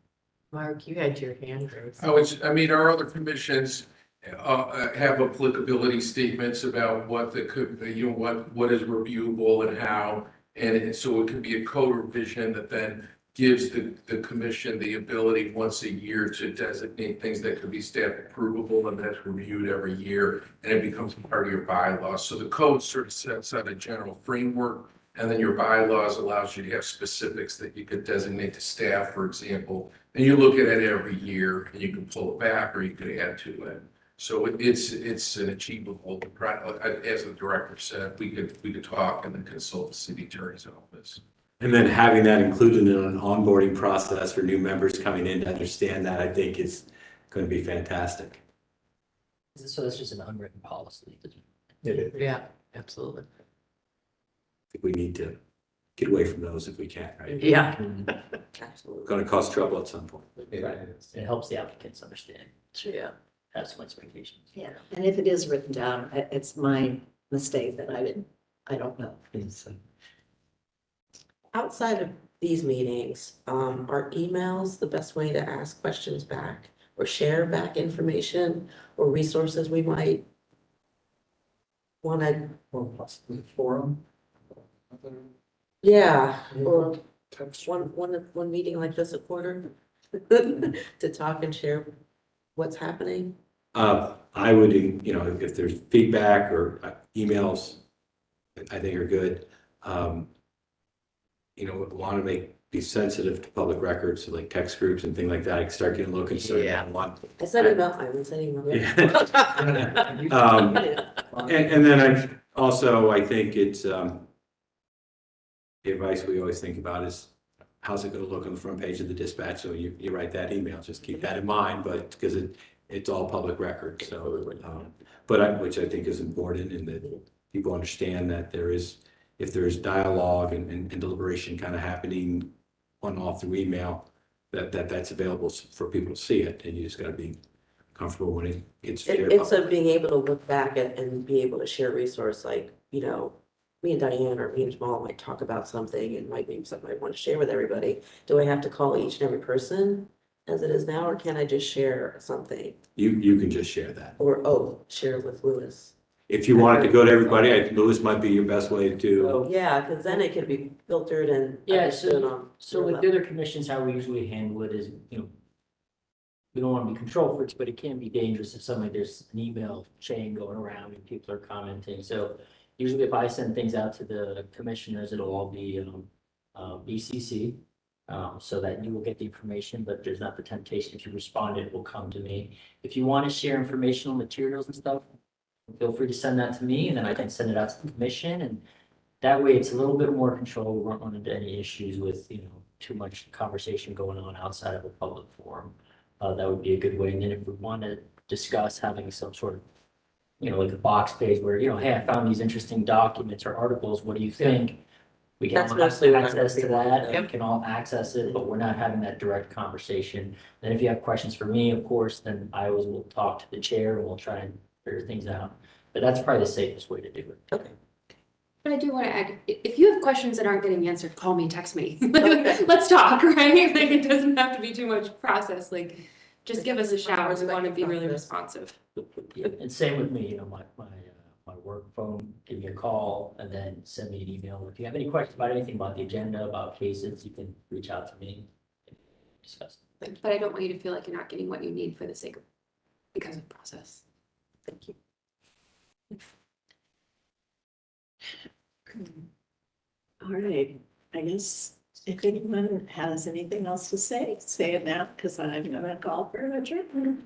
Mark, you had your hand raised. Our other commissions have applicability statements about what what is reviewable and how. And so it can be a code revision that then gives the commission the ability once a year to designate things that could be staff approvable, and that's reviewed every year, and it becomes part of your bylaws. So the code sort of sets out a general framework, and then your bylaws allows you to have specifics that you could designate to staff, for example, and you look at it every year and you can pull it back or you could add to it. So it's an achievable, as the director said, we could talk and then consult the city attorney's office. And then having that included in an onboarding process for new members coming in to understand that, I think is going to be fantastic. So that's just an unwritten policy. Yeah, absolutely. I think we need to get away from those if we can, right? Yeah. Absolutely. Going to cause trouble at some point. It helps the applicants understand, Yeah. have some expectations. Yeah, and if it is written down, it's my mistake that I don't know. Outside of these meetings, are emails the best way to ask questions back or share back information or resources we might want to, Or possibly forum. yeah, or Text. one meeting like this a quarter to talk and share what's happening? I would, if there's feedback or emails, I think are good. Want to be sensitive to public records, so like text groups and things like that. I can start getting a little concerned Yeah. on one. I said email, I haven't said email. Yeah. And then I think it's, the advice we always think about is, how's it going to look on the front page of the dispatch? So you write that email, just keep that in mind, but because it's all public record. So, which I think is important, and that people understand that if there is dialogue and deliberation kind of happening on off through email, that's available for people to see it, and you just got to be comfortable when it gets shared. It's being able to look back and be able to share a resource, like, me and Diane or me and Jamal might talk about something and might be something I want to share with everybody. Do I have to call each and every person as it is now, or can I just share something? You can just share that. Or, share it with Lewis? If you want it to go to everybody, Lewis might be your best way to. Yeah, because then it can be filtered and Yeah, understood on. So with the other commissions, how we usually handle it is, we don't want to be control freaks, but it can be dangerous if there's an email chain going around and people are commenting. So usually if I send things out to the commissioners, it'll all be BCC, so that you will get the information, but there's not the temptation. If you responded, it will come to me. If you want to share informational materials and stuff, feel free to send that to me, and then I can send it out to the commission, and that way it's a little bit more control. We won't run into any issues with, too much conversation going on outside of a public forum. That would be a good way. And then if we want to discuss having some sort of, like a box page where, hey, I found these interesting documents or articles, what do you think? We can That's all mostly have what I'm access to looking for. that, and we can all access it, but we're not having that direct conversation. Then if you have questions for me, of course, then I always will talk to the chair and we'll try and figure things out. But that's probably the safest way to do it. Okay, But I do want to add, if you have questions that aren't getting answered, call me, text me. Let's talk, right? Like, it doesn't have to be too much process, like, just give us a shout, we want to be really responsive. Yeah, and same with me, my work phone, give me a call and then send me an email. If you have any questions about anything about the agenda, about cases, you can reach out to me. Discuss. But I don't want you to feel like you're not getting what you need for the sake of, because of process. Thank you. All right, I guess if anyone has anything else to say, say it now, because I'm gonna call for an adjournment.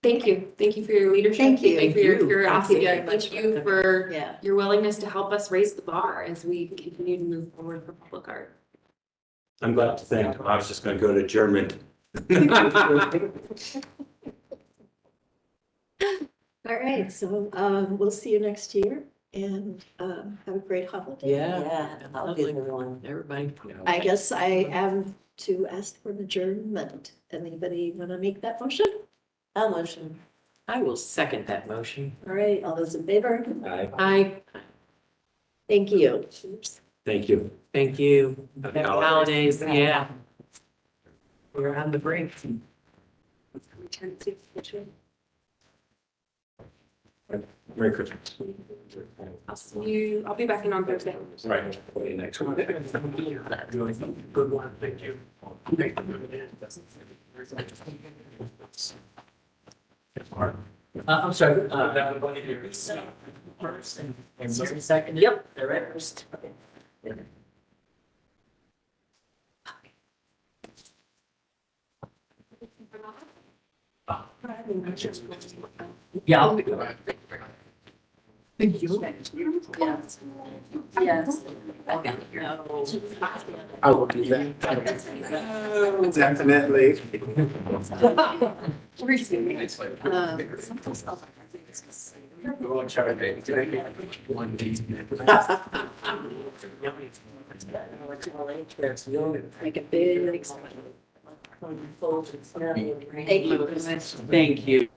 Thank you for your leadership. Thank you. For your Thank you curiosity. very much. Thank you for Yeah. your willingness to help us raise the bar as we continue to move forward for public art. I'm glad to thank, I was just gonna go to adjournment. All right, so we'll see you next year and have a great holiday. Yeah, holidays, everyone. Everybody. I guess I am to ask for an adjournment. Anybody want to make that motion? I'll motion. I will second that motion. All right, all those in favor? I Thank you. Thank you. thank you. Happy Happy holidays. holidays, yeah. We're on the brink. Merry Christmas. I'll see you, I'll be back in on Thursday. Right. Next one. Good one, thank you. I'm sorry, first and Mary seconded? Yep. They're right first. Yeah, I'll be good. Thank you. Yes. I will do that. Definitely. Make a big. Thank you. Thank you. Thank you.